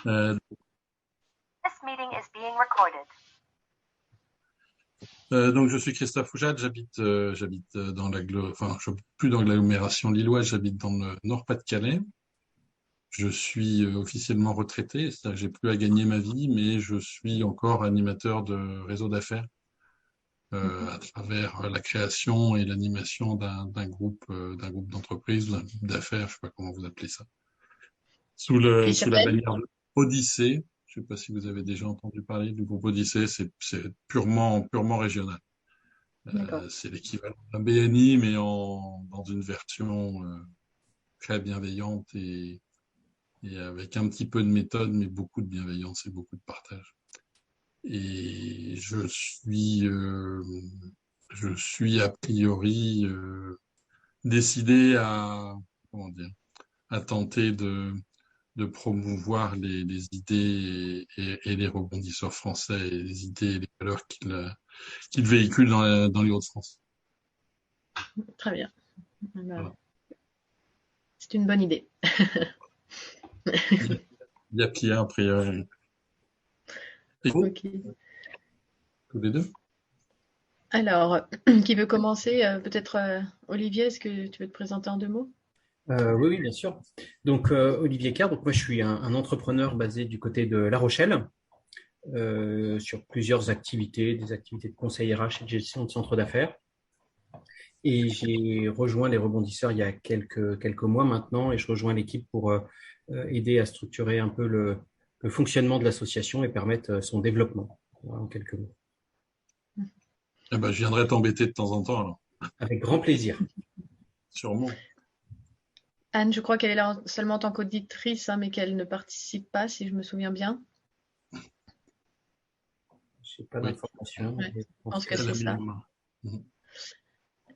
Euh, This meeting is being recorded. donc je suis Christophe Oujad, j'habite enfin je plus dans l'agglomération lilloise, j'habite dans le Nord-Pas-de-Calais. Je suis officiellement retraité, c'est-à-dire que j'ai plus à gagner ma vie, mais je suis encore animateur de réseau d'affaires à travers la création et l'animation d'un groupe d'entreprise, d'un groupe d'affaires, je sais pas comment vous appelez ça, Qui sous la s'appelle? bannière de Odyssée. Je sais pas si vous avez déjà entendu parler du groupe Odyssée, c'est purement régional. D'accord. C'est l'équivalent d'un BNI, mais dans une version très bienveillante et avec un petit peu de méthode, mais beaucoup de bienveillance et beaucoup de partage. Et je suis a priori décidé comment dire, à tenter de promouvoir les idées et les rebondisseurs français et les idées et les valeurs qu'ils véhiculent dans les Hauts-de-France. Très bien. Voilà. C'est une bonne idée. Il y a qui a, a priori. Et vous, Ok. tous les deux? Alors, qui veut commencer? Peut-être Olivier, est-ce que tu veux te présenter en deux mots? Oui, oui, bien sûr. Donc, Olivier Carr, donc moi je suis un entrepreneur basé du côté de La Rochelle, sur plusieurs activités, des activités de conseil RH et de gestion de centre d'affaires. Et j'ai rejoint les rebondisseurs il y a quelques mois maintenant, et je rejoins l'équipe pour aider à structurer un peu le fonctionnement de l'association et permettre son développement, voilà, en quelques mots. Eh ben, je viendrai t'embêter de temps en temps, alors. Avec grand plaisir. Sûrement. Anne, je crois qu'elle est là seulement en tant qu'auditrice, hein, mais qu'elle ne participe pas, si je me souviens bien. Je n'ai pas Oui. d'informations. Ouais, je pense que Elle a c'est mis ça. la main.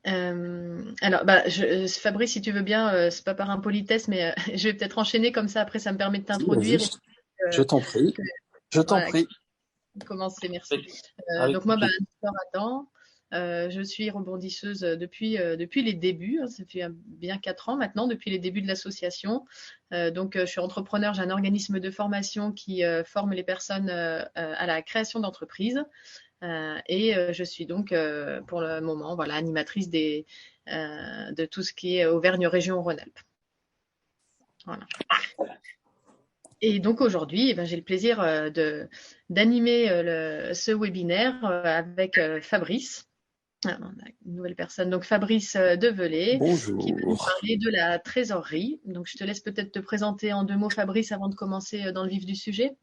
Mhm. Alors, Fabrice, si tu veux bien, c'est pas par impolitesse, mais je vais peut-être enchaîner comme ça. Après, ça me permet de t'introduire. Vas-y, je t'en prie. Je t'en Voilà, prie. commencer, merci. Avec Donc moi, plaisir. Anne Adam, je suis rebondisseuse depuis les débuts, hein, ça fait bien 4 ans maintenant, depuis les débuts de l'association. Donc je suis entrepreneur, j'ai un organisme de formation qui forme les personnes à la création d'entreprises. Et je suis donc pour le moment voilà, animatrice de tout ce qui est Auvergne Région Rhône-Alpes. Voilà. Et donc aujourd'hui, j'ai le plaisir d'animer ce webinaire avec Fabrice. On a une nouvelle personne, donc Fabrice Develay, qui va nous Bonjour. parler de la trésorerie. Donc je te laisse peut-être te présenter en deux mots, Fabrice, avant de commencer dans le vif du sujet.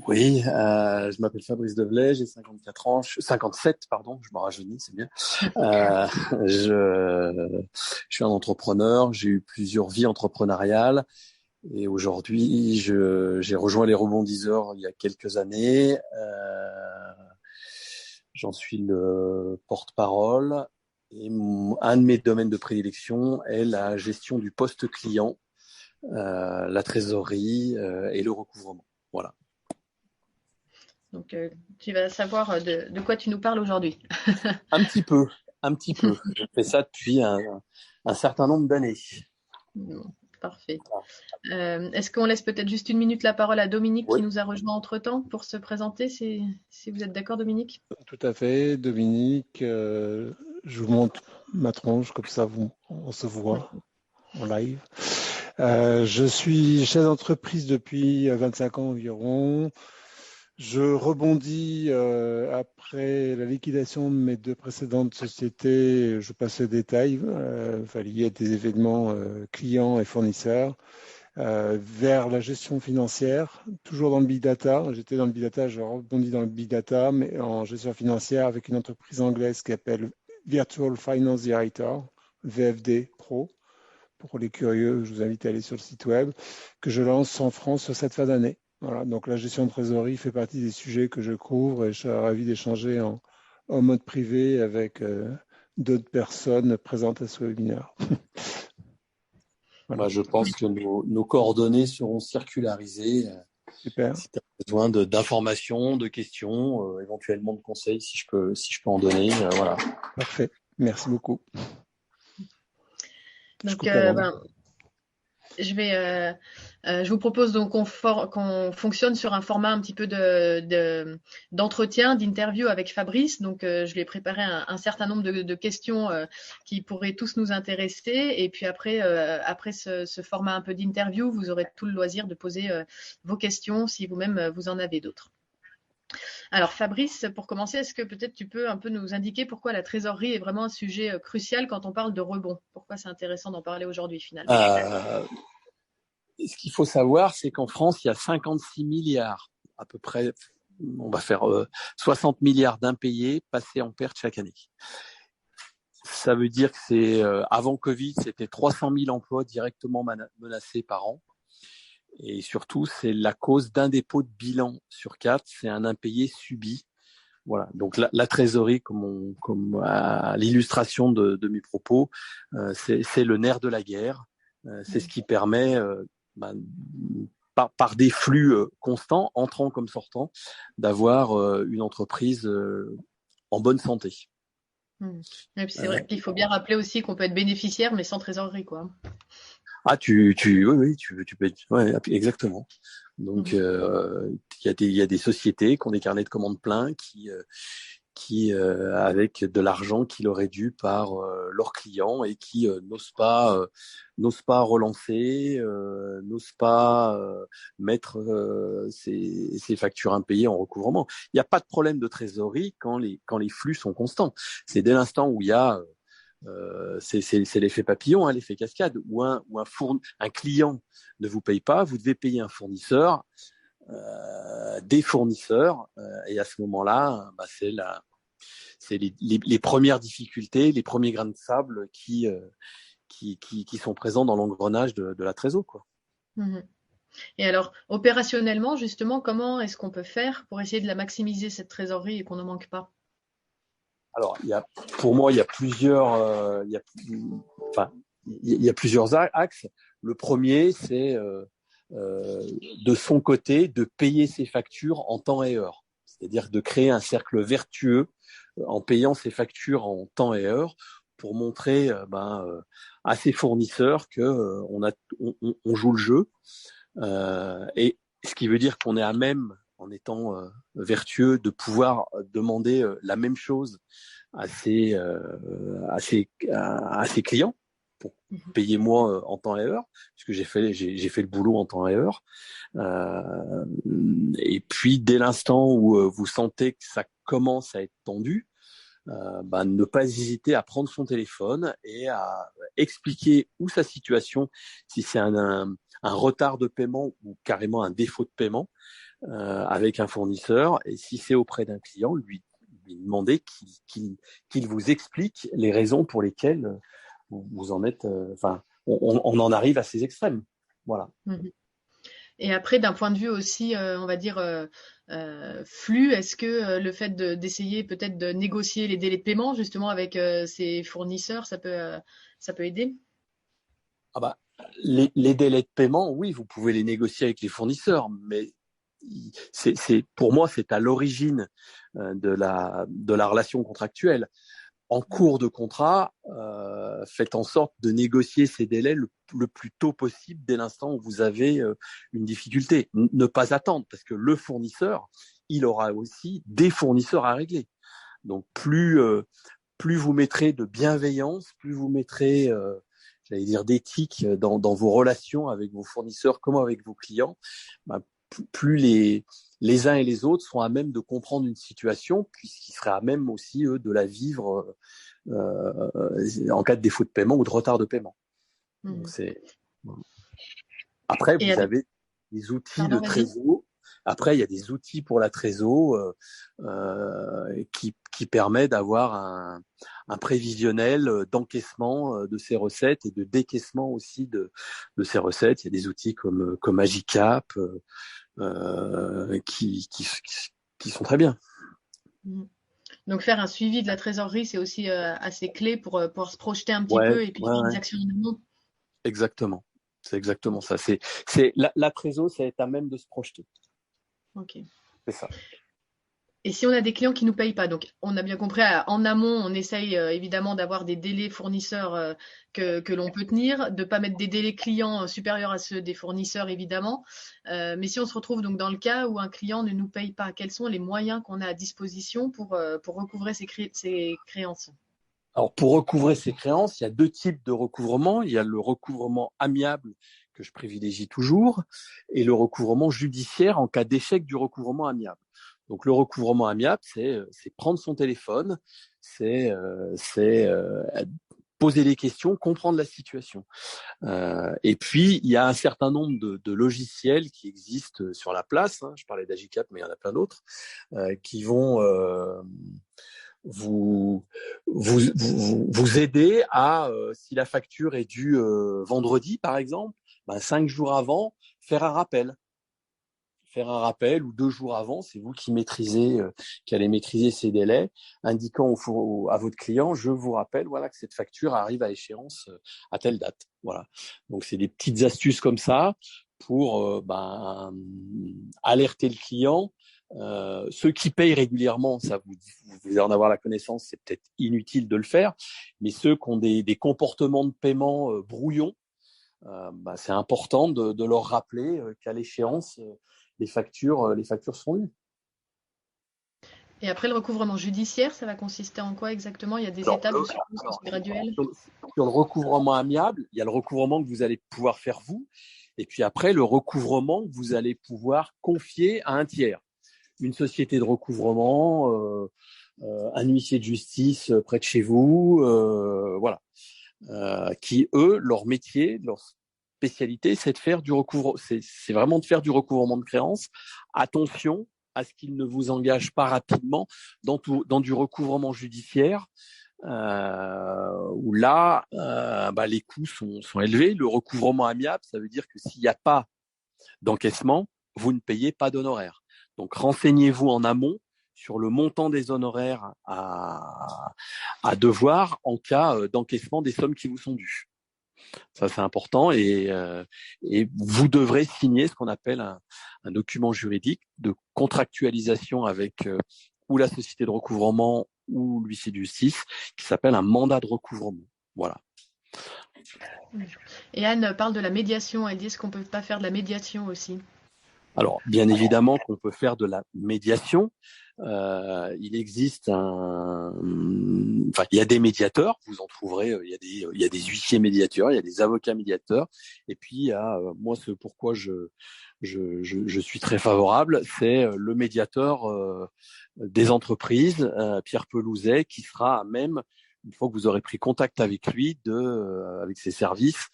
Oui, je m'appelle Fabrice Develay, j'ai 54 ans, 57, pardon, je me rajeunis, c'est bien. Euh, je suis un entrepreneur, j'ai eu plusieurs vies entrepreneuriales et aujourd'hui, j'ai rejoint les rebondisseurs il y a quelques années. J'en suis le porte-parole et un de mes domaines de prédilection est la gestion du poste client, la trésorerie et le recouvrement. Voilà. Donc tu vas savoir de quoi tu nous parles aujourd'hui. Un petit peu. Je fais ça depuis un certain nombre d'années. Bon, parfait. Est-ce qu'on laisse peut-être juste une minute la parole à Dominique Oui. qui nous a rejoint entre-temps pour se présenter, si vous êtes d'accord, Dominique? Tout à fait, Dominique. Je vous montre ma tronche, comme ça on se voit en live. Je suis chef d'entreprise depuis 25 ans environ. Je rebondis après la liquidation de mes deux précédentes sociétés. Je passe les détails, liés à des événements clients et fournisseurs. Vers la gestion financière, toujours dans le big data. J'étais dans le big data, je rebondis dans le big data, mais en gestion financière avec une entreprise anglaise qui s'appelle Virtual Finance Director, VFD Pro. Pour les curieux, je vous invite à aller sur le site web, que je lance en France sur cette fin d'année. Voilà, donc la gestion de trésorerie fait partie des sujets que je couvre et je serais ravi d'échanger en mode privé avec d'autres personnes présentes à ce webinaire. Voilà. Je pense que nos coordonnées seront circularisées. Super. Si tu as besoin d'informations, de questions, éventuellement de conseils, si je peux en donner. Voilà. Parfait. Merci beaucoup. Donc, Je vous propose donc qu'on fonctionne sur un format un petit peu d'entretien, d'interview avec Fabrice. Donc, je lui ai préparé un certain nombre de questions qui pourraient tous nous intéresser. Et puis après ce format un peu d'interview, vous aurez tout le loisir de poser vos questions si vous-même vous en avez d'autres. Alors Fabrice, pour commencer, est-ce que peut-être tu peux un peu nous indiquer pourquoi la trésorerie est vraiment un sujet crucial quand on parle de rebond? Pourquoi c'est intéressant d'en parler aujourd'hui finalement? Ce qu'il faut savoir, c'est qu'en France, il y a 56 milliards, à peu près, on va faire 60 milliards d'impayés passés en perte chaque année. Ça veut dire que avant Covid, c'était 300 000 emplois directement menacés par an. Et surtout, c'est la cause d'un dépôt de bilan sur 4, c'est un impayé subi. Voilà. Donc la trésorerie, comme à l'illustration de mes propos, c'est le nerf de la guerre. C'est ce qui permet, par des flux constants, entrants comme sortants, d'avoir une entreprise en bonne santé. Et puis c'est vrai qu'il faut bien rappeler aussi qu'on peut être bénéficiaire, mais sans trésorerie, quoi. Ah, oui, tu peux, ouais, exactement. Donc, il y a des sociétés qui ont des carnets de commandes pleins qui avec de l'argent qu'il aurait dû par leurs clients et qui n'osent pas relancer, n'osent pas mettre ces factures impayées en recouvrement. Il n'y a pas de problème de trésorerie quand les flux sont constants. C'est dès l'instant où il y a c'est l'effet papillon, hein, l'effet cascade, où un client ne vous paye pas, vous devez payer un fournisseur, des fournisseurs, et à ce moment-là, c'est les premières difficultés, les premiers grains de sable qui sont présents dans l'engrenage de la trésor, quoi. Et alors, opérationnellement, justement, comment est-ce qu'on peut faire pour essayer de la maximiser, cette trésorerie, et qu'on n'en manque pas? Alors, pour moi, il y a plusieurs axes. Le premier, c'est de son côté de payer ses factures en temps et heure. C'est-à-dire de créer un cercle vertueux en payant ses factures en temps et heure pour montrer à ses fournisseurs que on joue le jeu. Et ce qui veut dire qu'on est à même, en étant vertueux, de pouvoir demander la même chose à ses clients pour payer moi en temps et heure, puisque j'ai fait le boulot en temps et heure. Et puis dès l'instant où vous sentez que ça commence à être tendu, ne pas hésiter à prendre son téléphone et à expliquer où sa situation, si c'est un retard de paiement ou carrément un défaut de paiement avec un fournisseur, et si c'est auprès d'un client, lui demander qu'il vous explique les raisons pour lesquelles vous en êtes. On en arrive à ces extrêmes. Voilà. Et après, d'un point de vue aussi, on va dire flux, est-ce que le fait d'essayer peut-être de négocier les délais de paiement justement avec ses fournisseurs, ça peut aider? Les délais de paiement, oui, vous pouvez les négocier avec les fournisseurs, mais pour moi, c'est à l'origine de la relation contractuelle. En cours de contrat, faites en sorte de négocier ces délais le plus tôt possible dès l'instant où vous avez une difficulté. Ne pas attendre, parce que le fournisseur, il aura aussi des fournisseurs à régler. Donc plus vous mettrez de bienveillance, plus vous mettrez j'allais dire d'éthique dans vos relations avec vos fournisseurs comme avec vos clients, plus les uns et les autres sont à même de comprendre une situation, puisqu'ils seraient à même aussi, eux, de la vivre en cas de défaut de paiement ou de retard de paiement. Donc Après, vous avez des outils de trésor. Après, il y a des outils pour la trésor qui permet d'avoir un prévisionnel d'encaissement de ces recettes et de décaissement aussi de ces recettes. Il y a des outils comme Agicap qui sont très bien. Donc faire un suivi de la trésorerie, c'est aussi assez clé pour pouvoir se projeter un petit peu et puis faire des actions en amont. Exactement. C'est exactement ça. La trésor, c'est être à même de se projeter. Ok. C'est ça. Et si on a des clients qui nous payent pas, donc on a bien compris, en amont, on essaye évidemment d'avoir des délais fournisseurs que l'on peut tenir, de pas mettre des délais clients supérieurs à ceux des fournisseurs évidemment. Mais si on se retrouve donc dans le cas où un client ne nous paye pas, quels sont les moyens qu'on a à disposition pour recouvrer ses créances? Alors, pour recouvrer ces créances, il y a deux types de recouvrement. Il y a le recouvrement amiable que je privilégie toujours et le recouvrement judiciaire en cas d'échec du recouvrement amiable. Donc, le recouvrement amiable, c'est prendre son téléphone, c'est poser des questions, comprendre la situation. Et puis, il y a un certain nombre de logiciels qui existent sur la place. Je parlais d'Agicap, mais il y en a plein d'autres qui vont vous aider à, si la facture est due vendredi, par exemple, 5 jours avant, faire un rappel. Faire un rappel ou 2 jours avant, c'est vous qui allez maîtriser ces délais, indiquant à votre client, je vous rappelle, voilà, que cette facture arrive à échéance à telle date. Voilà. Donc, c'est des petites astuces comme ça pour alerter le client. Ceux qui payent régulièrement, ça vous allez en avoir la connaissance, c'est peut-être inutile de le faire, mais ceux qui ont des comportements de paiement brouillons, c'est important de leur rappeler qu'à l'échéance, les factures seront lues. Et après, le recouvrement judiciaire, ça va consister en quoi exactement? Il y a des étapes, je suppose, qui sont graduelles. Sur le recouvrement amiable, il y a le recouvrement que vous allez pouvoir faire vous, et puis après, le recouvrement que vous allez pouvoir confier à un tiers. Une société de recouvrement, un huissier de justice près de chez vous, voilà, qui eux, leur métier, leur spécialité, c'est de faire c'est vraiment de faire du recouvrement de créances. Attention à ce qu'il ne vous engage pas rapidement dans du recouvrement judiciaire, où là, les coûts sont élevés. Le recouvrement amiable, ça veut dire que s'il n'y a pas d'encaissement, vous ne payez pas d'honoraires. Donc, renseignez-vous en amont sur le montant des honoraires à devoir en cas d'encaissement des sommes qui vous sont dues. Ça, c'est important et vous devrez signer ce qu'on appelle un document juridique de contractualisation avec ou la société de recouvrement ou l'huissier de justice qui s'appelle un mandat de recouvrement. Voilà. Et Anne parle de la médiation. Elle dit est-ce qu'on peut pas faire de la médiation aussi? Alors, bien évidemment qu'on peut faire de la médiation. Il existe il y a des médiateurs, vous en trouverez, il y a des huissiers médiateurs, il y a des avocats médiateurs, et puis il y a, moi, ce pourquoi je suis très favorable, c'est le médiateur des entreprises, Pierre Pelouzet, qui sera à même, une fois que vous aurez pris contact avec lui, avec ses services,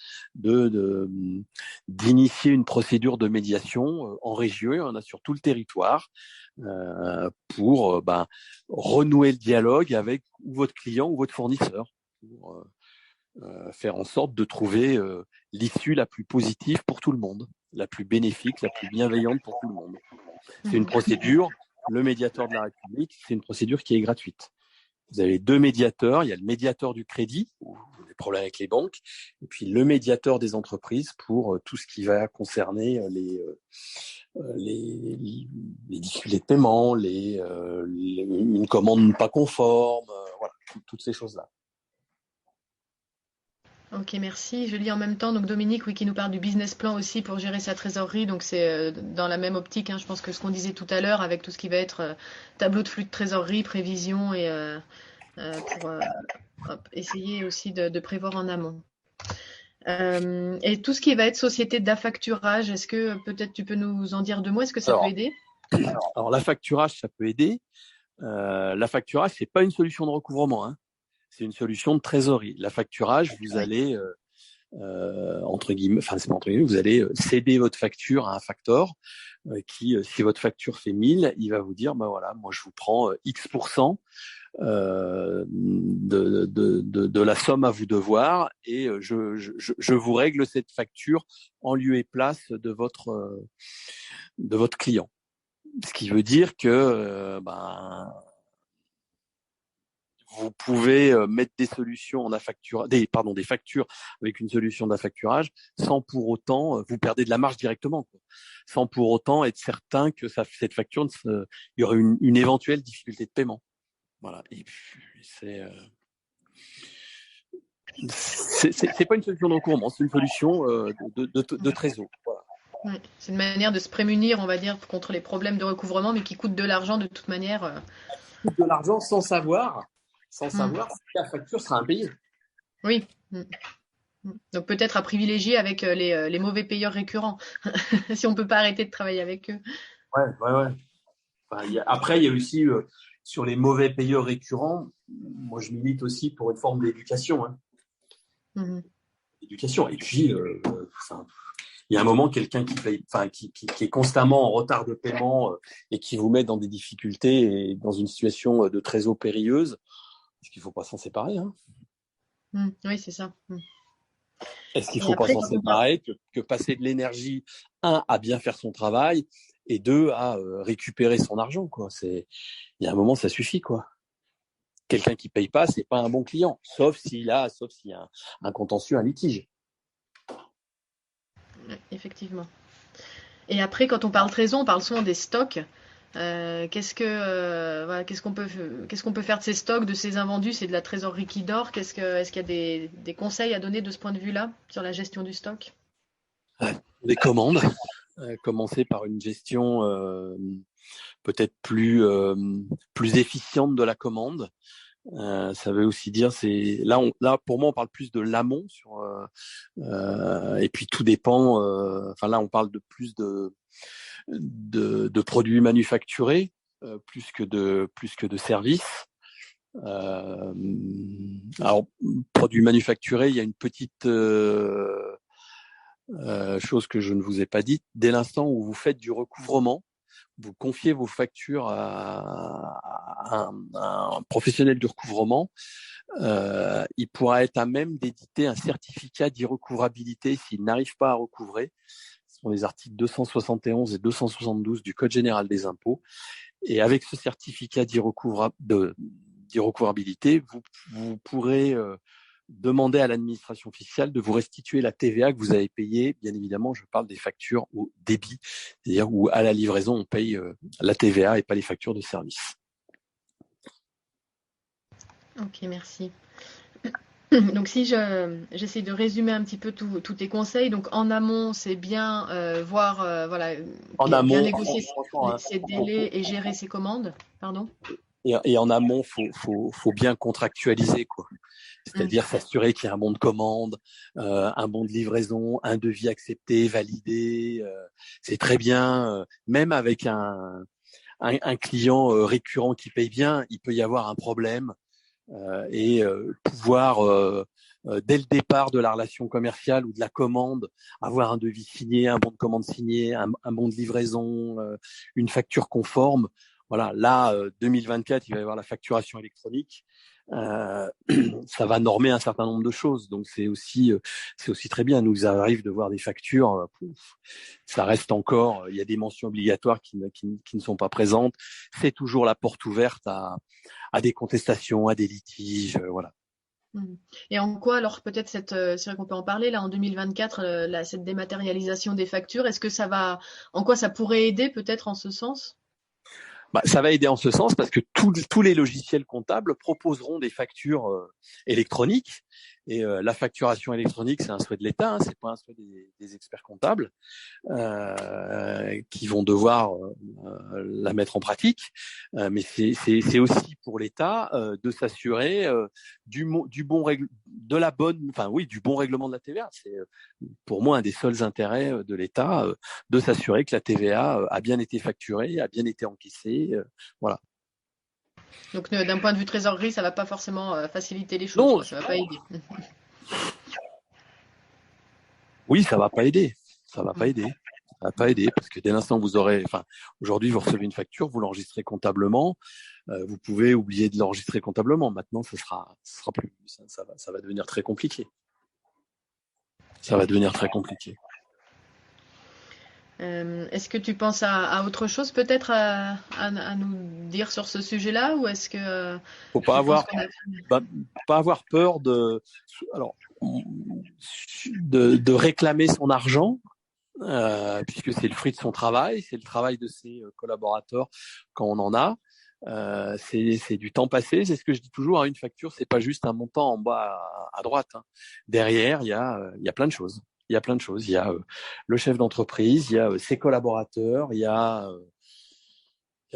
d'initier une procédure de médiation en région. Il y en a sur tout le territoire pour renouer le dialogue avec ou votre client ou votre fournisseur, pour faire en sorte de trouver l'issue la plus positive pour tout le monde, la plus bénéfique, la plus bienveillante pour tout le monde. C'est une procédure, le médiateur de la République, c'est une procédure qui est gratuite. Vous avez 2 médiateurs, il y a le médiateur du crédit, ou des problèmes avec les banques, et puis le médiateur des entreprises pour tout ce qui va concerner les difficultés de paiement, une commande pas conforme, voilà, toutes ces choses-là. Ok, merci. Je lis en même temps donc Dominique, oui, qui nous parle du business plan aussi pour gérer sa trésorerie. Donc c'est dans la même optique, je pense que ce qu'on disait tout à l'heure avec tout ce qui va être tableau de flux de trésorerie, prévision et pour essayer aussi de prévoir en amont. Et tout ce qui va être société d'affacturage, est-ce que peut-être tu peux nous en dire 2 mots? Est-ce que ça peut aider? Alors l'affacturage, ça peut aider. L'affacturage, c'est pas une solution de recouvrement, c'est une solution de trésorerie. L'affacturage, vous allez entre guillemets, vous allez céder votre facture à un facteur qui, si votre facture fait 1000, il va vous dire, voilà, moi je vous prends X% de la somme à vous devoir et je vous règle cette facture en lieu et place de votre client. Ce qui veut dire que vous pouvez mettre des solutions en des factures avec une solution d'affacturage sans pour autant vous perdez de la marge directement, quoi. Sans pour autant être certain que cette facture, il y aurait une éventuelle difficulté de paiement. Voilà. Et puis, c'est pas une solution d'encouvrement, c'est une solution de trésor. Voilà. Ouais, c'est une manière de se prémunir, on va dire, contre les problèmes de recouvrement, mais qui coûtent de l'argent de toute manière. De l'argent sans savoir si la facture sera impayée. Oui. Donc peut-être à privilégier avec les mauvais payeurs récurrents, si on peut pas arrêter de travailler avec eux. Ouais. Enfin, après, il y a aussi sur les mauvais payeurs récurrents, moi je milite aussi pour une forme d'éducation. Éducation. Et puis, il y a un moment, quelqu'un qui paye, qui est constamment en retard de paiement et qui vous met dans des difficultés et dans une situation de trésor périlleuse, est-ce qu'il ne faut pas s'en séparer, hein? Oui, c'est ça. Est-ce qu'il ne faut pas s'en séparer que passer de l'énergie, à bien faire son travail, et 2, à récupérer son argent, quoi. Il y a un moment, ça suffit, quoi. Quelqu'un qui paye pas, c'est pas un bon client, sauf s'il y a un contentieux, un litige. Effectivement. Et après, quand on parle trésor, on parle souvent des stocks. Qu'est-ce qu'on peut faire de ces stocks, de ces invendus? C'est de la trésorerie qui dort. Est-ce qu'il y a des conseils à donner de ce point de vue-là sur la gestion du stock? Des commandes. Commencer par une gestion peut-être plus efficiente de la commande. Ça veut aussi dire là pour moi on parle plus de l'amont et puis tout dépend. Là on parle de plus de produits manufacturés plus que de services. Alors produits manufacturés, il y a une petite chose que je ne vous ai pas dite. Dès l'instant où vous faites du recouvrement, vous confiez vos factures à un professionnel du recouvrement, il pourra être à même d'éditer un certificat d'irrecouvrabilité s'il n'arrive pas à recouvrer. Ce sont les articles 271 et 272 du Code général des impôts. Et avec ce certificat d'irrecouvrabilité, vous pourrez demander à l'administration fiscale de vous restituer la TVA que vous avez payée. Bien évidemment, je parle des factures au débit, c'est-à-dire où à la livraison, on paye la TVA et pas les factures de service. Ok, merci. Donc si j'essaie de résumer un petit peu tous tes conseils, donc en amont, c'est bien voir, bien négocier ses délais et gérer ses commandes. Pardon. Et en amont, faut bien contractualiser, quoi. C'est-à-dire s'assurer qu'il y a un bon de commande, un bon de livraison, un devis accepté, validé. C'est très bien. Même avec un client récurrent qui paye bien, il peut y avoir un problème. Et pouvoir, dès le départ de la relation commerciale ou de la commande, avoir un devis signé, un bon de commande signé, un bon de livraison, une facture conforme. Voilà, là, 2024, il va y avoir la facturation électronique. Ça va normer un certain nombre de choses, donc c'est aussi très bien. Nous arrive de voir des factures, ça reste encore, il y a des mentions obligatoires qui ne sont pas présentes. C'est toujours la porte ouverte à des contestations, à des litiges, voilà. Et en quoi, alors peut-être c'est vrai qu'on peut en parler là en 2024, cette dématérialisation des factures, en quoi ça pourrait aider peut-être en ce sens? Ça va aider en ce sens parce que tous les logiciels comptables proposeront des factures électroniques. Et la facturation électronique, c'est un souhait de l'État, hein, c'est pas un souhait des experts comptables qui vont devoir la mettre en pratique. Mais c'est aussi pour l'État de s'assurer du bon règlement de la TVA. C'est pour moi un des seuls intérêts de l'État de s'assurer que la TVA a bien été facturée, a bien été encaissée. Voilà. Donc d'un point de vue trésorerie, ça va pas forcément faciliter les choses. Non, ça va pas aider. Oui, ça va pas aider. Ça va pas aider parce que dès l'instant où vous aurez, aujourd'hui vous recevez une facture, vous l'enregistrez comptablement. Vous pouvez oublier de l'enregistrer comptablement. Maintenant, ça sera plus. Ça va devenir très compliqué. Ça va devenir très compliqué. Est-ce que tu penses à autre chose peut-être à nous dire sur ce sujet-là, ou est-ce que Faut pas avoir peur de réclamer son argent, puisque c'est le fruit de son travail, c'est le travail de ses collaborateurs quand on en a. C'est du temps passé, c'est ce que je dis toujours, hein, une facture, c'est pas juste un montant en bas à droite, hein. Derrière, il y a plein de choses. Il y a plein de choses. Il y a le chef d'entreprise, il y a ses collaborateurs, il y a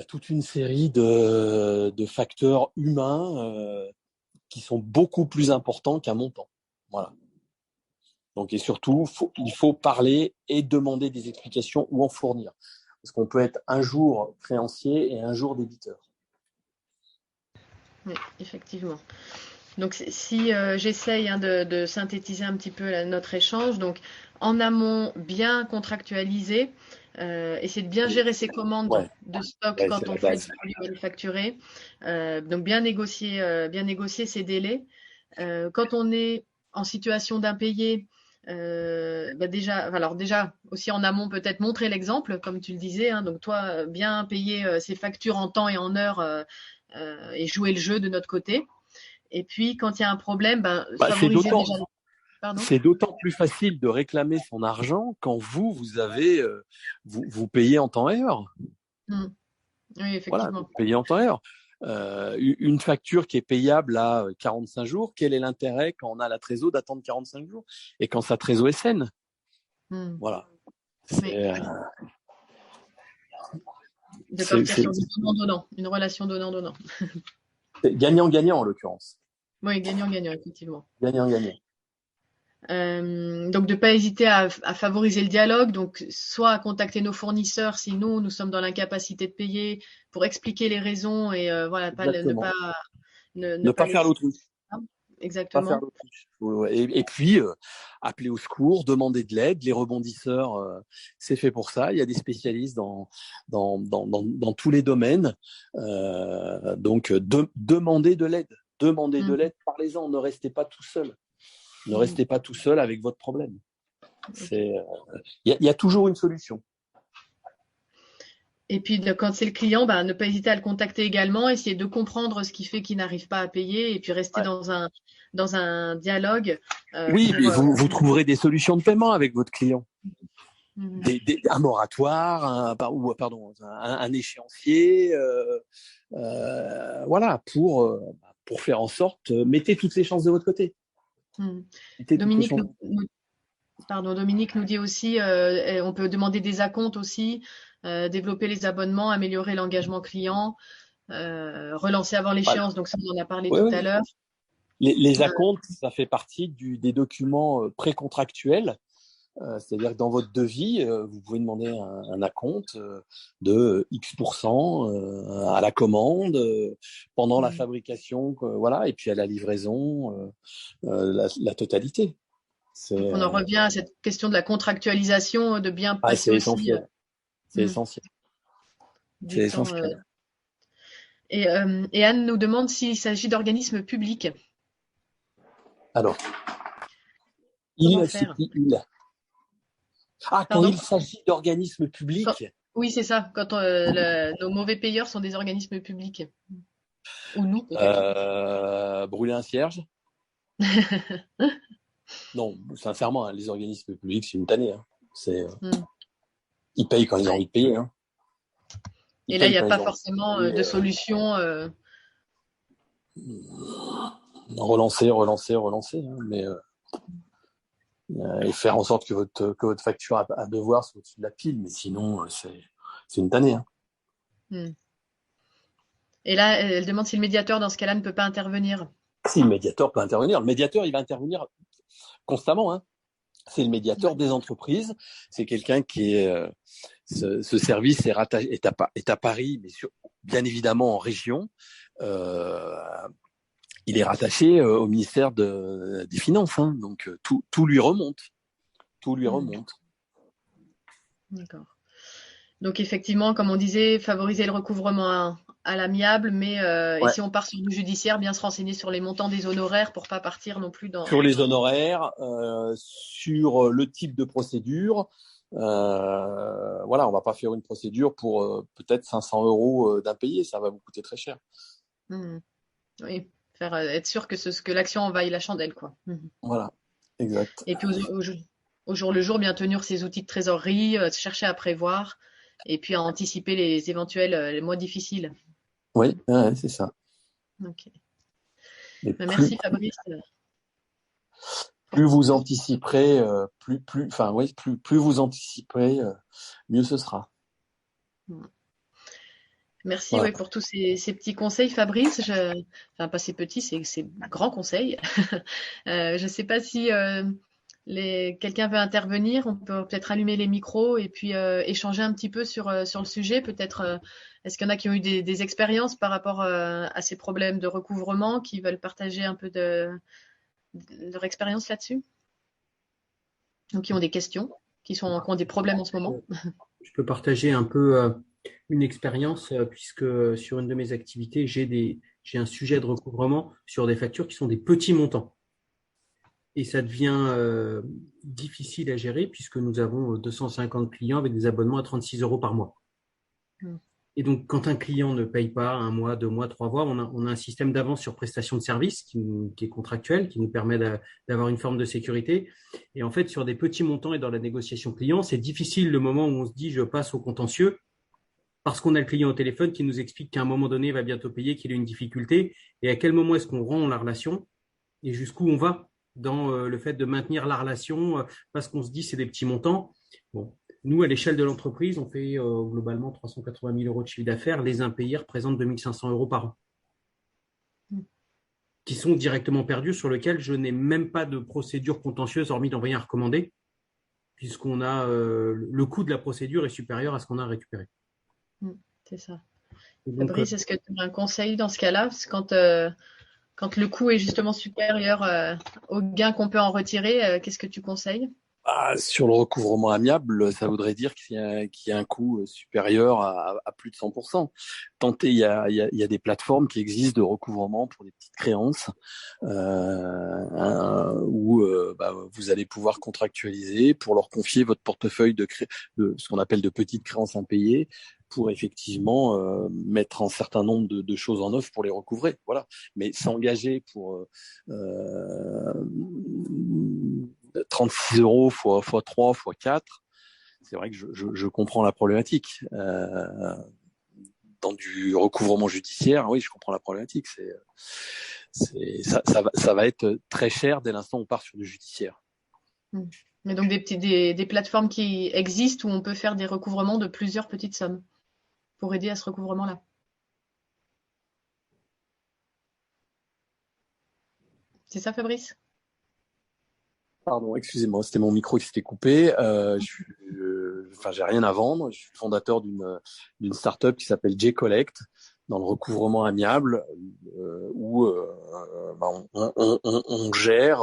toute une série de facteurs humains qui sont beaucoup plus importants qu'un montant. Voilà. Donc, et surtout, il faut parler et demander des explications ou en fournir. Parce qu'on peut être un jour créancier et un jour débiteur. Oui, effectivement. Donc, si j'essaye de synthétiser un petit peu notre échange, donc en amont, bien contractualiser, essayer de bien gérer ses commandes de stock quand on fait du produit manufacturé, donc bien négocier ses délais. Quand on est en situation d'impayé, déjà aussi en amont, peut-être montrer l'exemple, comme tu le disais, hein, donc toi, bien payer ses factures en temps et en heure et jouer le jeu de notre côté. Et puis, quand il y a un problème, favoriser déjà. C'est d'autant plus facile de réclamer son argent quand vous payez en temps et heure. Oui, effectivement. Voilà, vous payez en temps et heure. Une facture qui est payable à 45 jours, quel est l'intérêt quand on a la trésor d'attendre 45 jours et quand sa trésor est saine? Voilà. De partir sur du donnant-donnant, une relation donnant-donnant. C'est gagnant-gagnant en l'occurrence. Oui, gagnant-gagnant, effectivement. Gagnant-gagnant. Donc de ne pas hésiter à favoriser le dialogue, donc soit à contacter nos fournisseurs si nous sommes dans l'incapacité de payer, pour expliquer les raisons et voilà, ne pas faire l'autruche. Exactement. Pas faire l'autruche. Et puis appeler au secours, demander de l'aide. Les rebondisseurs, c'est fait pour ça. Il y a des spécialistes dans tous les domaines. Donc demandez de l'aide. Demandez de l'aide. Parlez-en. Ne restez pas tout seul. Ne restez pas tout seul avec votre problème. Il y a toujours une solution. Et puis, quand c'est le client, ne pas hésiter à le contacter également, essayer de comprendre ce qui fait qu'il n'arrive pas à payer et puis rester dans un dialogue. Oui, mais vous trouverez des solutions de paiement avec votre client. Un moratoire, un échéancier, voilà, pour faire en sorte, mettez toutes les chances de votre côté. Dominique nous dit aussi, on peut demander des acomptes aussi, développer les abonnements, améliorer l'engagement client, relancer avant l'échéance. Donc ça, on en a parlé tout à l'heure. Les acomptes, ça fait partie des documents précontractuels. C'est-à-dire que dans votre devis, vous pouvez demander un acompte de X% à la commande, pendant la fabrication, voilà, et puis à la livraison, la totalité. On en revient à cette question de la contractualisation, de bien passer c'est essentiel. C'est essentiel. C'est essentiel. Et Anne nous demande s'il s'agit d'organismes publics. Alors, quand il s'agit d'organismes publics. Oui, c'est ça. Quand nos mauvais payeurs sont des organismes publics. Ou nous, peut-être. Brûler un cierge. Non, sincèrement, les organismes publics, c'est une tannée. Hein. Ils payent quand ils ont envie de payer. Hein. Et là, il n'y a pas forcément de solution. Relancer. Hein, mais et faire en sorte que votre facture à devoir soit au-dessus de la pile. Mais sinon, c'est une tannée. Hein. Et là, elle demande si le médiateur, dans ce cas-là, ne peut pas intervenir. Si le médiateur peut intervenir. Le médiateur, il va intervenir constamment. Hein. C'est le médiateur des entreprises. C'est quelqu'un qui est... ce service est à Paris, mais bien évidemment en région. Il est rattaché au ministère des Finances. Hein. Donc, tout lui remonte. Tout lui remonte. D'accord. Donc, effectivement, comme on disait, favoriser le recouvrement à l'amiable, mais et si on part sur du judiciaire, bien se renseigner sur les montants des honoraires pour pas partir non plus dans... Sur les honoraires, sur le type de procédure, Voilà, on va pas faire une procédure pour peut-être 500 euros d'impayé, ça va vous coûter très cher. Mhm. Oui, être sûr que l'action en vaille la chandelle, quoi. Mhm. Voilà, exact. Et puis au jour le jour, bien tenir ses outils de trésorerie, chercher à prévoir et puis à anticiper les éventuels les mois difficiles. Oui, ouais, c'est ça. Ok. Et Merci Fabrice. plus vous anticiperez, plus vous anticiperez, mieux ce sera. Merci Voilà. ouais, pour tous ces petits conseils, Fabrice. Enfin, pas ces petits, ces grands conseils. Je ne sais pas si quelqu'un veut intervenir. On peut peut-être allumer les micros et puis échanger un petit peu sur le sujet. Peut-être, est-ce qu'il y en a qui ont eu des expériences par rapport à ces problèmes de recouvrement, qui veulent partager un peu de leur expérience là-dessus? Ou qui ont des questions, qui ont des problèmes en ce moment? Je peux partager un peu une expérience puisque sur une de mes activités, j'ai un sujet de recouvrement sur des factures qui sont des petits montants. Et ça devient difficile à gérer puisque nous avons 250 clients avec des abonnements à 36 € par mois. Et donc, quand un client ne paye pas 1 mois, 2 mois, 3 mois, on a un système d'avance sur prestation de service qui est contractuel, qui nous permet d'avoir une forme de sécurité. Et en fait, sur des petits montants et dans la négociation client, c'est difficile le moment où on se dit je passe au contentieux parce qu'on a le client au téléphone qui nous explique qu'à un moment donné, il va bientôt payer, qu'il a une difficulté. Et à quel moment est-ce qu'on rompt la relation et jusqu'où on va dans le fait de maintenir la relation parce qu'on se dit c'est des petits montants. Bon. Nous, à l'échelle de l'entreprise, on fait globalement 380 000 € de chiffre d'affaires. Les impayés représentent 2 500 € par an, qui sont directement perdus, sur lesquels je n'ai même pas de procédure contentieuse, hormis d'envoyer un recommandé, puisqu'on a le coût de la procédure est supérieur à ce qu'on a récupéré. C'est ça. Donc, Fabrice, est-ce que tu as un conseil dans ce cas-là? Parce que quand le coût est justement supérieur au gain qu'on peut en retirer, qu'est-ce que tu conseilles? Sur le recouvrement amiable, ça voudrait dire qu'il y a un coût supérieur à plus de 100%. Il y a des plateformes qui existent de recouvrement pour des petites créances où vous allez pouvoir contractualiser pour leur confier votre portefeuille de ce qu'on appelle de petites créances impayées pour effectivement mettre un certain nombre de choses en œuvre pour les recouvrer. Voilà. Mais s'engager pour 36 € fois 3, fois 4, c'est vrai que je comprends la problématique. Dans du recouvrement judiciaire, oui, je comprends la problématique. Ça va être très cher dès l'instant où on part sur du judiciaire. Mais donc des plateformes qui existent où on peut faire des recouvrements de plusieurs petites sommes pour aider à ce recouvrement-là. C'est ça, Fabrice? Pardon, excusez-moi, c'était mon micro qui s'était coupé. J'ai rien à vendre. Je suis fondateur d'une start-up qui s'appelle J-Collect, dans le recouvrement amiable, où on gère,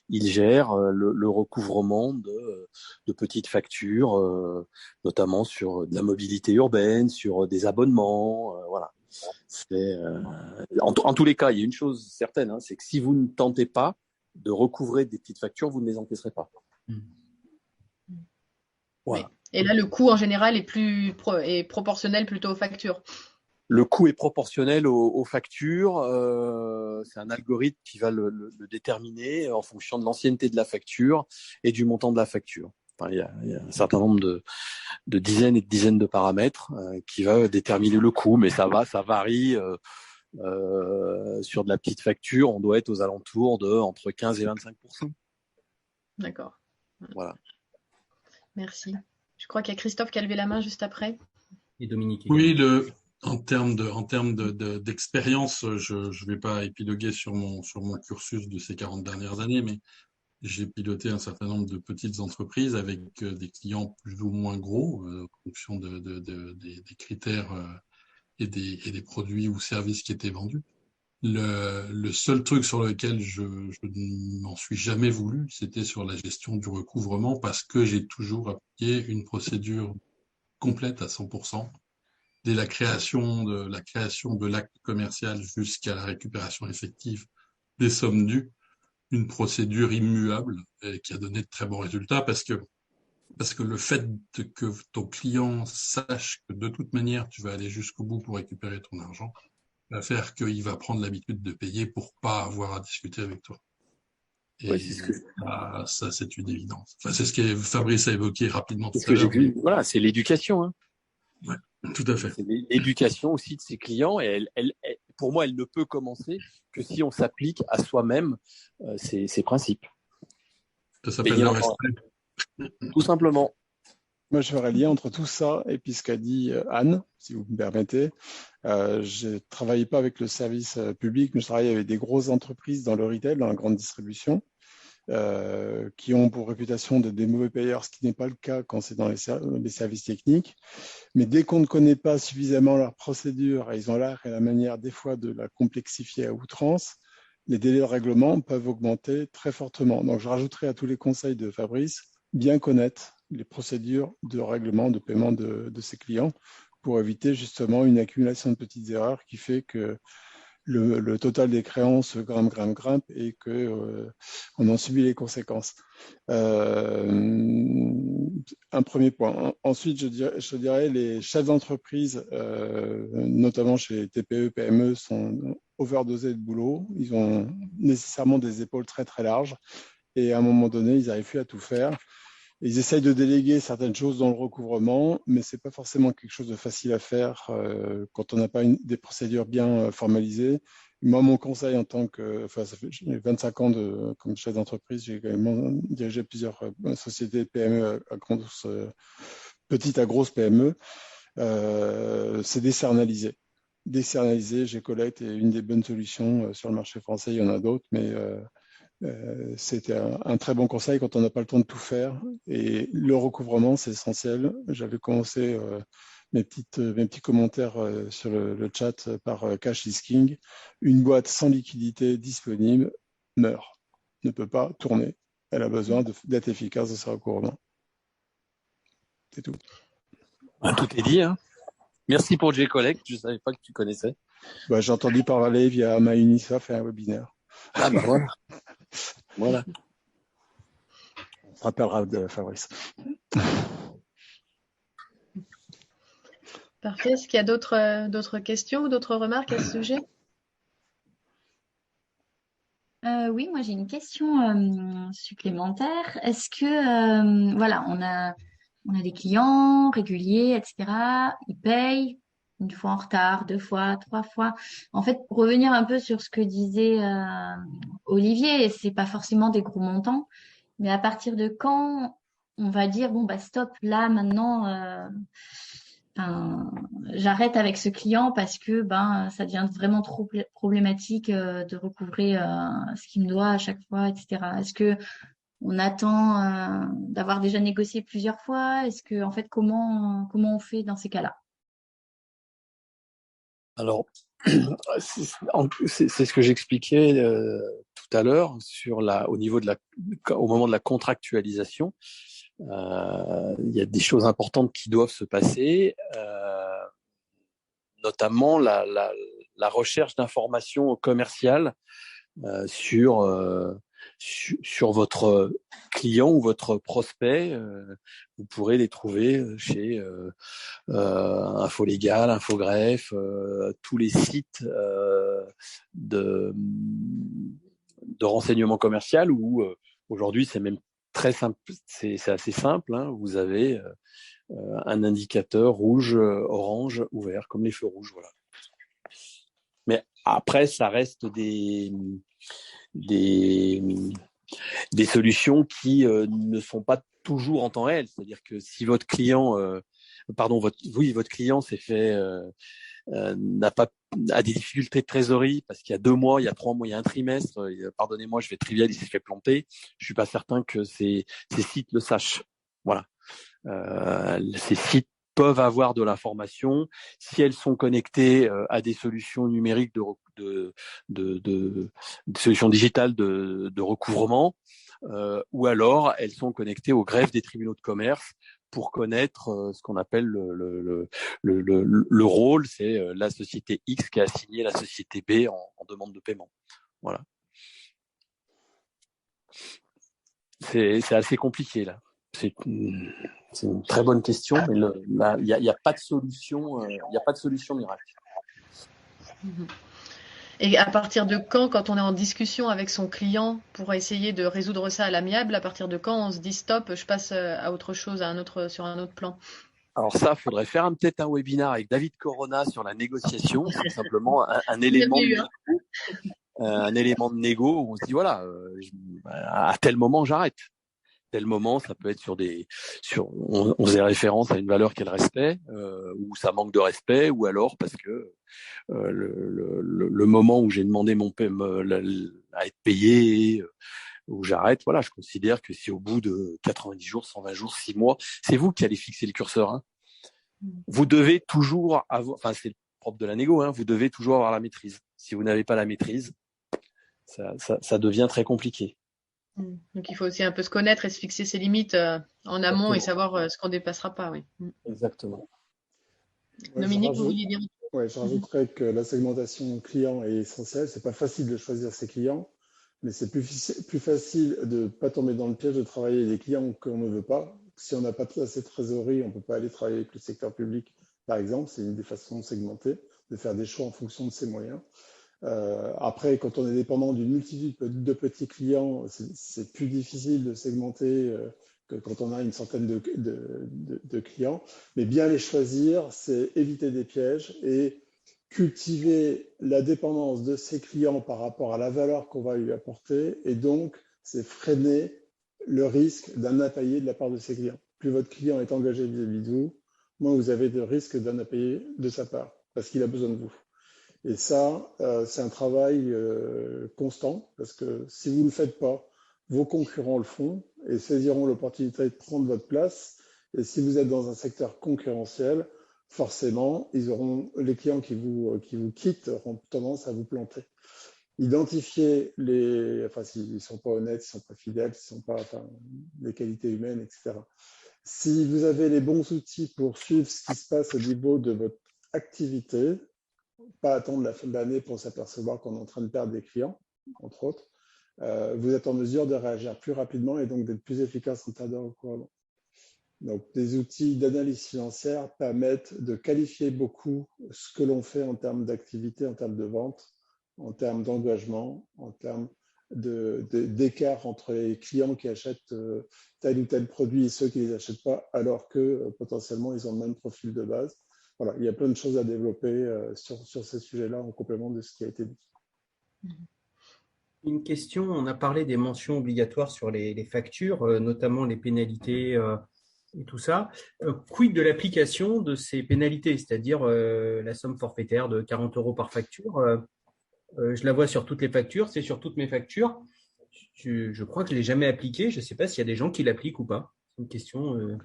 il gère le recouvrement de petites factures, notamment sur de la mobilité urbaine, sur des abonnements, voilà. En tous les cas, il y a une chose certaine, c'est que si vous ne tentez pas de recouvrer des petites factures, vous ne les encaisserez pas. Voilà. Oui. Et là, le coût en général est proportionnel plutôt aux factures. Le coût est proportionnel aux factures. C'est un algorithme qui va le déterminer en fonction de l'ancienneté de la facture et du montant de la facture. Enfin, il y a un certain nombre de dizaines et de dizaines de paramètres qui va déterminer le coût, mais ça varie. Sur de la petite facture, on doit être aux alentours de entre 15 et 25%. D'accord. Voilà. Merci. Je crois qu'il y a Christophe qui a levé la main juste après. Et Dominique. Oui, en termes d'expérience, je vais pas épiloguer sur mon cursus de ces 40 dernières années, mais j'ai piloté un certain nombre de petites entreprises avec des clients plus ou moins gros, en fonction des critères et des produits ou services qui étaient vendus. Le seul truc sur lequel je ne m'en suis jamais voulu, c'était sur la gestion du recouvrement, parce que j'ai toujours appliqué une procédure complète à 100%, dès la création de l'acte commercial jusqu'à la récupération effective des sommes dues, une procédure immuable qui a donné de très bons résultats, parce que Parce que le fait que ton client sache que de toute manière, tu vas aller jusqu'au bout pour récupérer ton argent, va faire qu'il va prendre l'habitude de payer pour pas avoir à discuter avec toi. Ouais, c'est Et ça, c'est une évidence. Enfin, c'est ce que Fabrice a évoqué rapidement tout à j'ai l'heure. vu. Voilà, c'est l'éducation. Hein. Ouais, tout à fait. C'est l'éducation aussi de ses clients. Et pour moi, elle ne peut commencer que si on s'applique à soi-même ces principes. Ça s'appelle le respect. Tout simplement. Moi, je ferais lien entre tout ça et puis ce qu'a dit Anne, si vous me permettez. Je ne travaillais pas avec le service public, mais je travaillais avec des grosses entreprises dans le retail, dans la grande distribution, qui ont pour réputation d'être des mauvais payeurs, ce qui n'est pas le cas quand c'est dans les services techniques. Mais dès qu'on ne connaît pas suffisamment leur procédure, et ils ont l'art et la manière des fois de la complexifier à outrance, les délais de règlement peuvent augmenter très fortement. Donc, je rajouterai à tous les conseils de Fabrice, bien connaître les procédures de règlement, de paiement de ses clients pour éviter justement une accumulation de petites erreurs qui fait que le total des créances grimpe et que on en subit les conséquences. Un premier point. Ensuite, je dirais les chefs d'entreprise, notamment chez TPE, PME, sont overdosés de boulot. Ils ont nécessairement des épaules très très larges et à un moment donné, ils n'arrivent plus à tout faire. Ils essayent de déléguer certaines choses dans le recouvrement, mais c'est pas forcément quelque chose de facile à faire quand on n'a pas des procédures bien formalisées. Moi, mon conseil en tant que, ça fait j'ai 25 ans comme chef d'entreprise, j'ai également dirigé plusieurs sociétés de PME à grosse, petite à grosse PME, c'est décernaliser. Décernaliser, G-Collect est une des bonnes solutions sur le marché français, il y en a d'autres, mais c'était un très bon conseil quand on n'a pas le temps de tout faire. Et le recouvrement, c'est essentiel. J'avais commencé mes petits commentaires sur le chat par Cash is King. Une boîte sans liquidité disponible meurt, ne peut pas tourner. Elle a besoin d'être efficace dans ce recouvrement. C'est tout. Tout est dit. Hein. Merci pour J-Collect. Je ne savais pas que tu connaissais. J'ai entendu parler via MyUnisoft et un webinaire. Ah ben voilà. Voilà. On se rappellera de Fabrice. Parfait. Est-ce qu'il y a d'autres questions ou d'autres remarques à ce sujet? Oui, moi j'ai une question supplémentaire. Est-ce que, voilà, on a des clients réguliers, etc. Ils payent une fois en retard, 2 fois, 3 fois. En fait, pour revenir un peu sur ce que disait Olivier, c'est pas forcément des gros montants, mais à partir de quand on va dire bon bah stop, là maintenant, j'arrête avec ce client parce que ça devient vraiment trop problématique de recouvrer ce qu'il me doit à chaque fois, etc. Est-ce que on attend d'avoir déjà négocié plusieurs fois? Est-ce que en fait comment on fait dans ces cas-là? Alors, c'est ce que j'expliquais tout à l'heure au moment de la contractualisation. Il y a des choses importantes qui doivent se passer, notamment la recherche d'informations commerciales sur votre client ou votre prospect. Vous pourrez les trouver chez Infolégal, Infogreffe, tous les sites de renseignement commercial où aujourd'hui c'est même très simple, c'est assez simple. Hein, vous avez un indicateur rouge, orange, ouvert, comme les feux rouges. Voilà. Mais après, ça reste des solutions qui ne sont pas toujours en temps réel. C'est-à-dire que si votre client, votre client s'est fait a des difficultés de trésorerie parce qu'il y a 2 mois, il y a 3 mois, il y a un trimestre, pardonnez-moi, je vais trivialiser, il s'est fait planter. Je suis pas certain que ces sites le sachent. Voilà. Ces sites peuvent avoir de l'information si elles sont connectées à des solutions numériques de solutions digitales de recouvrement, ou alors elles sont connectées au greffe des tribunaux de commerce pour connaître ce qu'on appelle le rôle, c'est la société X qui a assigné la société B en demande de paiement. Voilà. C'est assez compliqué là. C'est une très bonne question, mais il n'y a pas de solution, il n'y a pas de solution miracle. Et à partir de quand on est en discussion avec son client pour essayer de résoudre ça à l'amiable, à partir de quand on se dit stop, je passe à autre chose, sur un autre plan? Alors ça, il faudrait faire peut-être un webinaire avec David Corona sur la négociation. C'est simplement un élément de négo où on se dit voilà, à tel moment j'arrête. Tel moment, ça peut être on faisait référence à une valeur qu'elle respect, ou ça manque de respect, ou alors parce que le moment où j'ai demandé à être payé, où j'arrête, voilà, je considère que si au bout de 90 jours, 120 jours, 6 mois, c'est vous qui allez fixer le curseur. Hein. Vous devez toujours avoir, enfin c'est le propre de la négo, hein, vous devez toujours avoir la maîtrise. Si vous n'avez pas la maîtrise, ça devient très compliqué. Donc il faut aussi un peu se connaître et se fixer ses limites en amont. Exactement. Et savoir ce qu'on dépassera pas, oui. Exactement. Dominique, vous vouliez dire? Oui, je rajouterais que la segmentation client est essentielle. C'est pas facile de choisir ses clients, mais c'est plus facile de ne pas tomber dans le piège de travailler avec des clients qu'on ne veut pas. Si on n'a pas assez de trésorerie, on ne peut pas aller travailler avec le secteur public, par exemple. C'est une des façons de segmenter, de faire des choix en fonction de ses moyens. Après, quand on est dépendant d'une multitude de petits clients, c'est plus difficile de segmenter que quand on a une centaine de clients. Mais bien les choisir, c'est éviter des pièges et cultiver la dépendance de ses clients par rapport à la valeur qu'on va lui apporter. Et donc, c'est freiner le risque d'un impayé de la part de ses clients. Plus votre client est engagé vis-à-vis de vous, moins vous avez de risque d'un impayé de sa part, parce qu'il a besoin de vous. Et ça, c'est un travail constant, parce que si vous ne le faites pas, vos concurrents le font et saisiront l'opportunité de prendre votre place. Et si vous êtes dans un secteur concurrentiel, forcément, les clients qui vous quittent auront tendance à vous planter. Identifier s'ils ne sont pas honnêtes, s'ils ne sont pas fidèles, s'ils ne sont pas, les qualités humaines, etc. Si vous avez les bons outils pour suivre ce qui se passe au niveau de votre activité, pas attendre la fin de l'année pour s'apercevoir qu'on est en train de perdre des clients, entre autres, vous êtes en mesure de réagir plus rapidement et donc d'être plus efficace en termes de recouvrement. Donc, des outils d'analyse financière permettent de qualifier beaucoup ce que l'on fait en termes d'activité, en termes de vente, en termes d'engagement, en termes d'écart entre les clients qui achètent tel ou tel produit et ceux qui ne les achètent pas, alors que potentiellement ils ont le même profil de base. Voilà, il y a plein de choses à développer sur ces sujets-là en complément de ce qui a été dit. Une question, on a parlé des mentions obligatoires sur les factures, notamment les pénalités et tout ça. Quid de l'application de ces pénalités, c'est-à-dire la somme forfaitaire de 40 € par facture je la vois sur toutes les factures, c'est sur toutes mes factures. Je crois que je ne l'ai jamais appliquée. Je ne sais pas s'il y a des gens qui l'appliquent ou pas. C'est une question…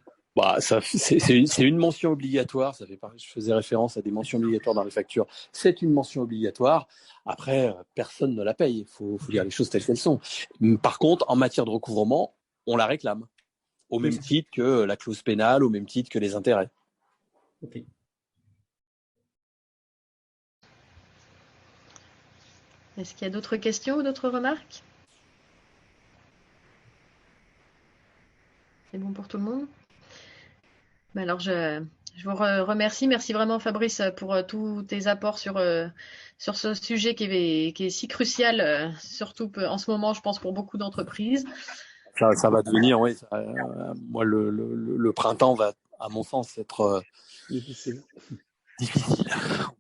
c'est une mention obligatoire. Je faisais référence à des mentions obligatoires dans les factures. C'est une mention obligatoire. Après, personne ne la paye. Il faut dire les choses telles qu'elles sont. Par contre, en matière de recouvrement, on la réclame. Au même titre que la clause pénale, au même titre que les intérêts. Ok. Est-ce qu'il y a d'autres questions ou d'autres remarques? C'est bon pour tout le monde? Alors, je vous remercie. Merci vraiment, Fabrice, pour tous tes apports sur ce sujet qui est si crucial, surtout en ce moment, je pense, pour beaucoup d'entreprises. Ça va devenir, oui. Moi, le printemps va, à mon sens, être difficile.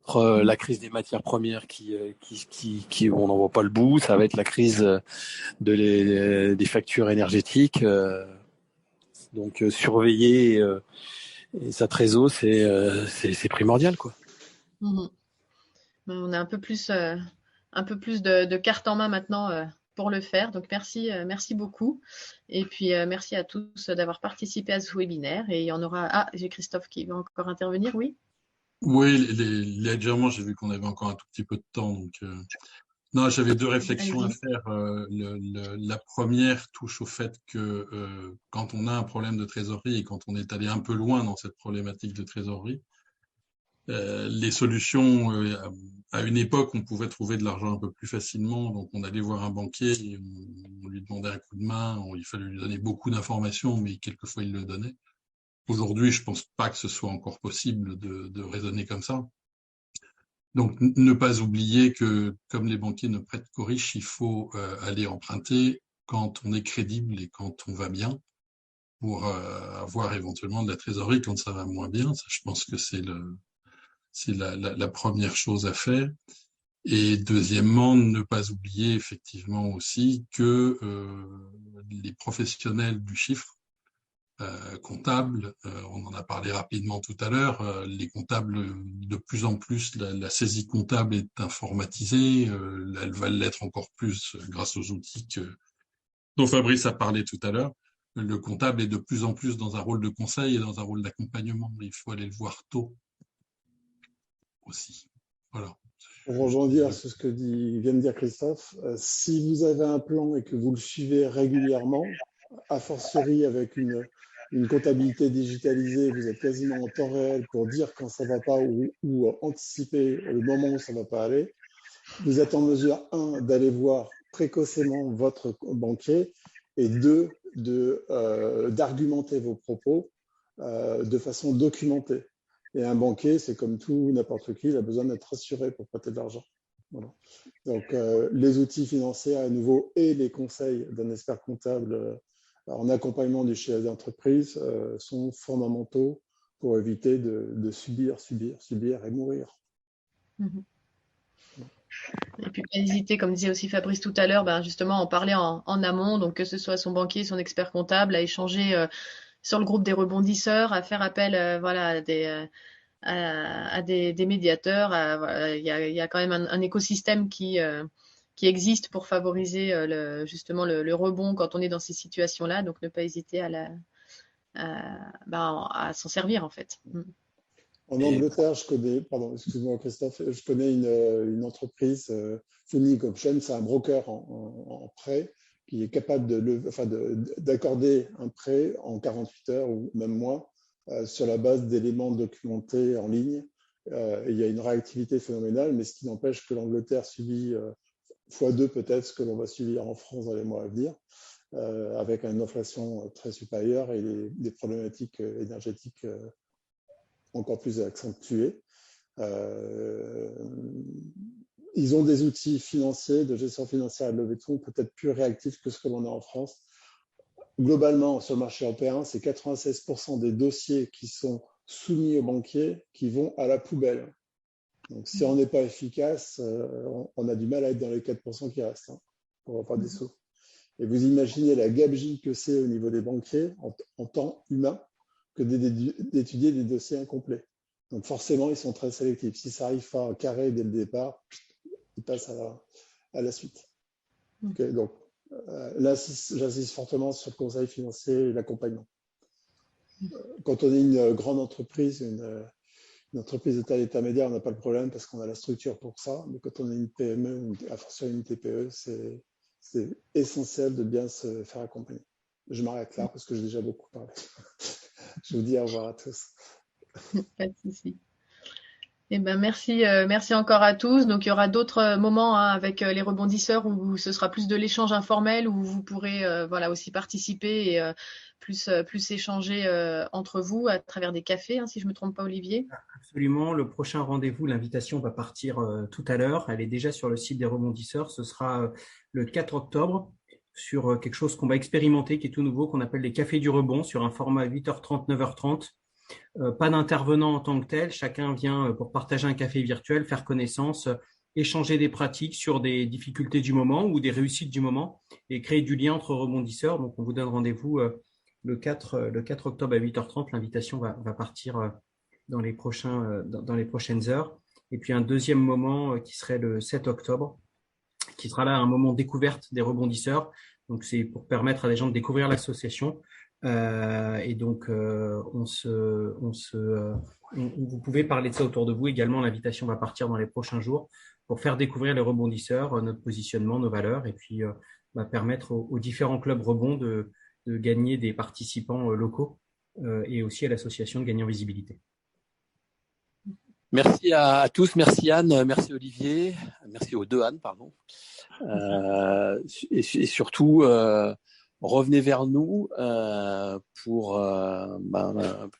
Entre la crise des matières premières qui on n'en voit pas le bout, ça va être la crise des factures énergétiques. Donc surveiller sa trésor, c'est primordial, quoi. On a un peu plus de cartes en main maintenant pour le faire. Donc merci beaucoup. Et puis merci à tous d'avoir participé à ce webinaire. Et il y en aura. Ah, j'ai Christophe qui va encore intervenir, oui. Oui, légèrement, j'ai vu qu'on avait encore un tout petit peu de temps. Donc, non, j'avais deux réflexions à faire. La première touche au fait que quand on a un problème de trésorerie et quand on est allé un peu loin dans cette problématique de trésorerie, les solutions, à une époque, on pouvait trouver de l'argent un peu plus facilement. Donc, on allait voir un banquier, et on lui demandait un coup de main. Il fallait lui donner beaucoup d'informations, mais quelquefois, il le donnait. Aujourd'hui, je pense pas que ce soit encore possible de raisonner comme ça. Donc, ne pas oublier que, comme les banquiers ne prêtent qu'aux riches, il faut aller emprunter quand on est crédible et quand on va bien, pour avoir éventuellement de la trésorerie quand ça va moins bien. Ça, je pense que c'est la première chose à faire. Et deuxièmement, ne pas oublier effectivement aussi que les professionnels du chiffre, comptables, on en a parlé rapidement tout à l'heure, les comptables, de plus en plus, la saisie comptable est informatisée, elle va l'être encore plus grâce aux outils dont Fabrice a parlé tout à l'heure. Le comptable est de plus en plus dans un rôle de conseil et dans un rôle d'accompagnement. Il faut aller le voir tôt aussi. Voilà. Pour rebondir sur ce que vient de dire Christophe, si vous avez un plan et que vous le suivez régulièrement, a fortiori avec une comptabilité digitalisée, vous êtes quasiment en temps réel pour dire quand ça ne va pas ou anticiper le moment où ça ne va pas aller, vous êtes en mesure, un, d'aller voir précocement votre banquier et deux, d'argumenter vos propos de façon documentée. Et un banquier, c'est comme tout, n'importe qui, il a besoin d'être rassuré pour prêter de l'argent. Voilà. Donc, les outils financiers à nouveau et les conseils d'un expert comptable en accompagnement du chef d'entreprise sont fondamentaux pour éviter de subir et mourir. Mmh. Et puis, pas hésiter, comme disait aussi Fabrice tout à l'heure, justement, en parler en amont, donc que ce soit son banquier, son expert comptable, à échanger sur le groupe des rebondisseurs, à faire appel à des médiateurs. Il y a quand même un écosystème qui existe pour favoriser justement le rebond quand on est dans ces situations-là. Donc, ne pas hésiter à s'en servir, en fait. En Angleterre, excuse-moi Christophe, je connais une entreprise, Funding Option, c'est un broker en prêt qui est capable d'accorder un prêt en 48 heures ou même moins sur la base d'éléments documentés en ligne. Il y a une réactivité phénoménale, mais ce qui n'empêche que l'Angleterre subit x2 peut-être ce que l'on va subir en France dans les mois à venir, avec une inflation très supérieure et des problématiques énergétiques encore plus accentuées. Ils ont des outils financiers, de gestion financière et de levée de fonds peut-être plus réactifs que ce que l'on a en France. Globalement, sur le marché européen, c'est 96% des dossiers qui sont soumis aux banquiers qui vont à la poubelle. Donc, si on n'est pas efficace, on a du mal à être dans les 4% qui restent, pour avoir pas des sous. Et vous imaginez la gabegie que c'est au niveau des banquiers en temps humain que d'étudier des dossiers incomplets. Donc forcément, ils sont très sélectifs. Si ça n'arrive pas carré dès le départ, ils passent à la suite. Okay, donc là, j'insiste fortement sur le conseil financier et l'accompagnement. Quand on est une grande entreprise, une entreprise de taille intermédiaire, on n'a pas le problème parce qu'on a la structure pour ça. Mais quand on est une PME, une TPE, c'est essentiel de bien se faire accompagner. Je m'arrête là parce que j'ai déjà beaucoup parlé. Je vous dis au revoir à tous. Pas de souci. Merci encore à tous. Donc, il y aura d'autres moments avec les rebondisseurs où ce sera plus de l'échange informel, où vous pourrez aussi participer et plus échanger entre vous à travers des cafés, si je ne me trompe pas, Olivier. Absolument. Le prochain rendez-vous, l'invitation va partir tout à l'heure. Elle est déjà sur le site des rebondisseurs. Ce sera le 4 octobre sur quelque chose qu'on va expérimenter, qui est tout nouveau, qu'on appelle les cafés du rebond, sur un format 8h30, 9h30. Pas d'intervenant en tant que tel, chacun vient pour partager un café virtuel, faire connaissance, échanger des pratiques sur des difficultés du moment ou des réussites du moment et créer du lien entre rebondisseurs. Donc, on vous donne rendez-vous le 4 octobre à 8h30. L'invitation va partir dans les prochaines heures. Et puis, un deuxième moment qui serait le 7 octobre, qui sera là un moment découverte des rebondisseurs. Donc, c'est pour permettre à des gens de découvrir l'association. Et donc, vous pouvez parler de ça autour de vous. Également, l'invitation va partir dans les prochains jours pour faire découvrir les rebondisseurs, notre positionnement, nos valeurs, et puis permettre aux différents clubs rebonds de gagner des participants locaux et aussi à l'association de gagner en visibilité. Merci à tous, merci Anne, merci Olivier, merci aux deux Anne, pardon. Et surtout, revenez vers nous pour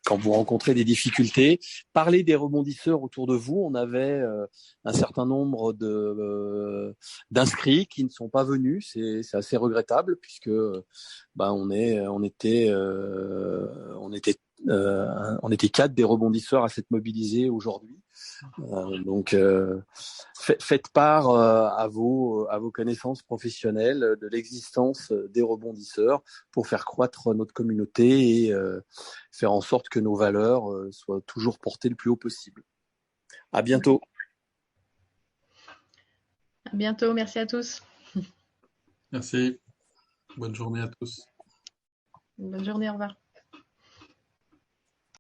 quand vous rencontrez des difficultés. Parlez des rebondisseurs autour de vous. On avait un certain nombre d'inscrits qui ne sont pas venus. C'est assez regrettable puisque on était 4 des rebondisseurs à s'être mobilisés aujourd'hui. Donc, faites part à vos connaissances professionnelles de l'existence des rebondisseurs pour faire croître notre communauté et faire en sorte que nos valeurs soient toujours portées le plus haut possible. À bientôt. À bientôt. Merci à tous. Merci. Bonne journée à tous. Bonne journée. Au revoir.